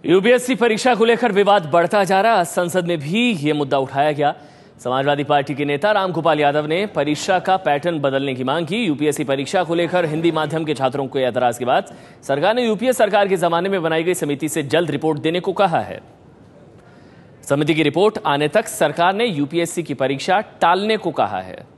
UPSC परीक्षा को लेकर विवाद बढ़ता जा रहा। संसद में भी ये मुद्दा उठाया गया। समाजवादी पार्टी के नेता रामगोपाल यादव ने परीक्षा का पैटर्न बदलने की मांग की। यूपीएससी परीक्षा को लेकर हिंदी माध्यम के छात्रों को एतराज के बाद सरकार ने यूपीए सरकार के जमाने में बनाई गई समिति से जल्द रिपोर्ट देने को कहा है। समिति की रिपोर्ट आने तक सरकार ने यूपीएससी की परीक्षा टालने को कहा है।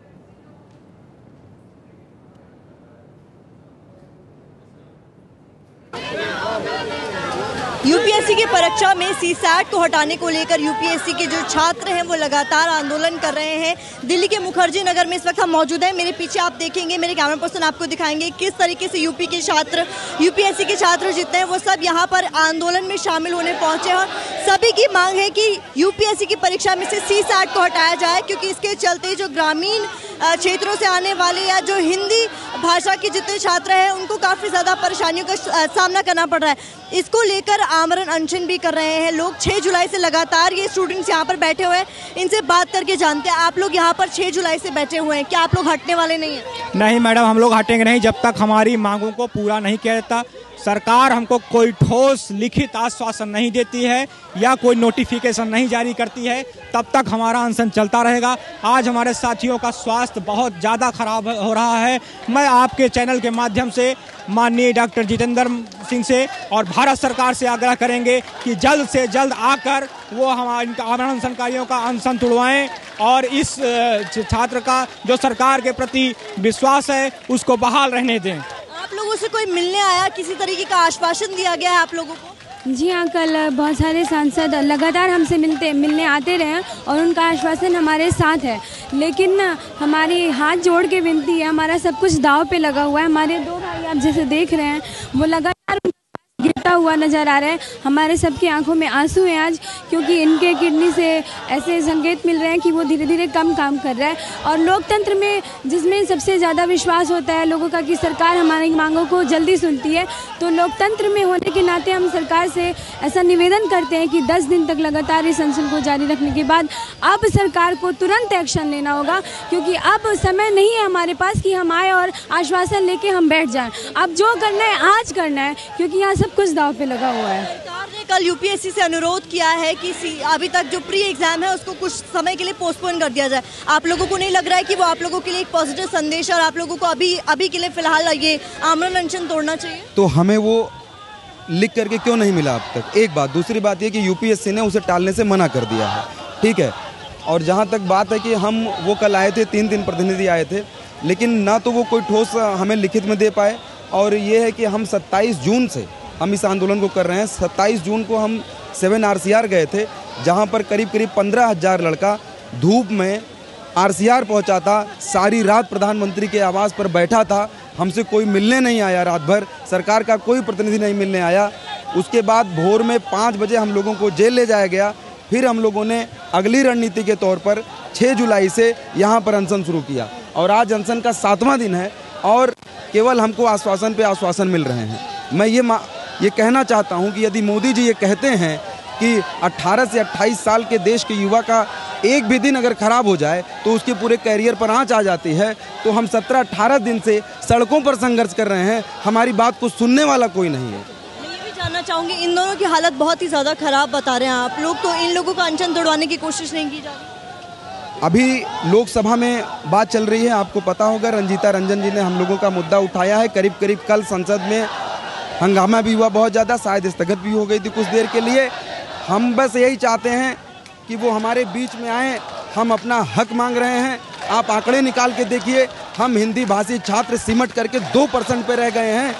यूपीएससी की परीक्षा में सीसैट को हटाने को लेकर यूपीएससी के जो छात्र हैं वो लगातार आंदोलन कर रहे हैं। दिल्ली के मुखर्जी नगर में इस वक्त हम मौजूद हैं। मेरे पीछे आप देखेंगे, मेरे कैमरा पर्सन आपको दिखाएंगे किस तरीके से यूपीएससी के छात्र जितने हैं वो सब यहाँ पर आंदोलन में शामिल होने पहुंचे हैं। सभी की मांग है कि यूपीएससी की परीक्षा में से सीसैट को हटाया जाए, क्योंकि इसके चलते जो ग्रामीण क्षेत्रों से आने वाले या जो हिंदी भाषा के जितने छात्र हैं उनको काफ़ी ज़्यादा परेशानियों का सामना करना पड़ रहा है। इसको लेकर आमरण अनशन भी कर रहे हैं लोग। 6 जुलाई से लगातार ये स्टूडेंट्स यहाँ पर बैठे हुए हैं। इनसे बात करके जानते हैं, आप लोग यहाँ पर 6 जुलाई से बैठे हुए हैं, क्या आप लोग हटने वाले नहीं हैं? नहीं मैडम, हम लोग हटेंगे नहीं जब तक हमारी मांगों को पूरा नहीं किया जाता। सरकार हमको कोई ठोस लिखित आश्वासन नहीं देती है या कोई नोटिफिकेशन नहीं जारी करती है, तब तक हमारा अनशन चलता रहेगा। आज हमारे साथियों का स्वास्थ्य बहुत ज़्यादा खराब हो रहा है। मैं आपके चैनल के माध्यम से माननीय डॉक्टर जितेंद्र सिंह से और भारत सरकार से आग्रह करेंगे कि जल्द से जल्द आकर वो हमारे आमरण अनशनकारियों का अनशन तुड़वाएं और इस छात्र का जो सरकार के प्रति विश्वास है उसको बहाल रहने दें। आप लोगों से कोई मिलने आया, किसी तरीके का आश्वासन दिया गया है आप लोगों को? जी हाँ, कल बहुत सारे सांसद लगातार हमसे मिलने आते रहे और उनका आश्वासन हमारे साथ है, लेकिन हमारी हाथ जोड़ के विनती है, हमारा सब कुछ दांव पे लगा हुआ है। हमारे 2 भाई आप जैसे देख रहे हैं वो लगातार गिरता हुआ नज़र आ रहा है। हमारे सबकी आंखों में आंसू हैं आज, क्योंकि इनके किडनी से ऐसे संकेत मिल रहे हैं कि वो धीरे धीरे कम काम कर रहा है। और लोकतंत्र में जिसमें सबसे ज़्यादा विश्वास होता है लोगों का कि सरकार हमारी मांगों को जल्दी सुनती है, तो लोकतंत्र में होने के नाते हम सरकार से ऐसा निवेदन करते हैं कि 10 दिन तक लगातार इस अनशन को जारी रखने के बाद अब सरकार को तुरंत एक्शन लेना होगा, क्योंकि अब समय नहीं है हमारे पास कि हम आए और आश्वासन लेके हम बैठ जाएं। अब जो करना है आज करना है, क्योंकि यहाँ सब कुछ दांव पे लगा हुआ है। सरकार ने कल यूपीएससी से अनुरोध किया है कि अभी तक जो प्री एग्जाम है उसको कुछ समय के लिए पोस्टपोन कर दिया जाए। आप लोगों को नहीं लग रहा है कि वो आप लोगों के लिए एक पॉजिटिव संदेश है और आप लोगों को अभी के लिए फिलहाल ये आमरण अनशन तोड़ना चाहिए? तो हमें वो लिख करके क्यों नहीं मिला अब तक? एक बात। दूसरी बात ये कि यूपीएससी ने उसे टालने से मना कर दिया है, ठीक है। और जहाँ तक बात है कि हम वो कल आए थे, 3 प्रतिनिधि आए थे, लेकिन ना तो वो कोई ठोस हमें लिखित में दे पाए। और ये है कि हम 27 जून से हम इस आंदोलन को कर रहे हैं। 27 जून को हम 7 RCR गए थे, जहाँ पर करीब 15,000 लड़का धूप में RCR पहुँचा था। सारी रात प्रधानमंत्री के आवास पर बैठा था, हमसे कोई मिलने नहीं आया। रात भर सरकार का कोई प्रतिनिधि नहीं मिलने आया। उसके बाद भोर में 5 बजे हम लोगों को जेल ले जाया गया। फिर हम लोगों ने अगली रणनीति के तौर पर 6 जुलाई से यहाँ पर अनशन शुरू किया और आज अनशन का 7वां दिन है और केवल हमको आश्वासन पे आश्वासन मिल रहे हैं। मैं ये कहना चाहता हूँ कि यदि मोदी जी ये कहते हैं कि 18 से 28 साल के देश के युवा का एक भी दिन अगर खराब हो जाए तो उसके पूरे कैरियर पर आंच आ जाती है, तो हम 17-18 दिन से सड़कों पर संघर्ष कर रहे हैं। हमारी बात को सुनने वाला कोई नहीं है। मैं ये भी जानना चाहूँगी, इन दोनों की हालत बहुत ही ज़्यादा खराब बता रहे हैं आप लोग, तो इन लोगों का अनशन तोड़वाने की कोशिश नहीं की जा रही? अभी लोकसभा में बात चल रही है, आपको पता होगा रंजीता रंजन जी ने हम लोगों का मुद्दा उठाया है। करीब कल संसद में हंगामा भी हुआ बहुत ज़्यादा, शायद स्थगित भी हो गई थी कुछ देर के लिए। हम बस यही चाहते हैं कि वो हमारे बीच में आए। हम अपना हक मांग रहे हैं। आप आंकड़े निकाल के देखिए, हम हिंदी भाषी छात्र सिमट करके 2% पे रह गए हैं।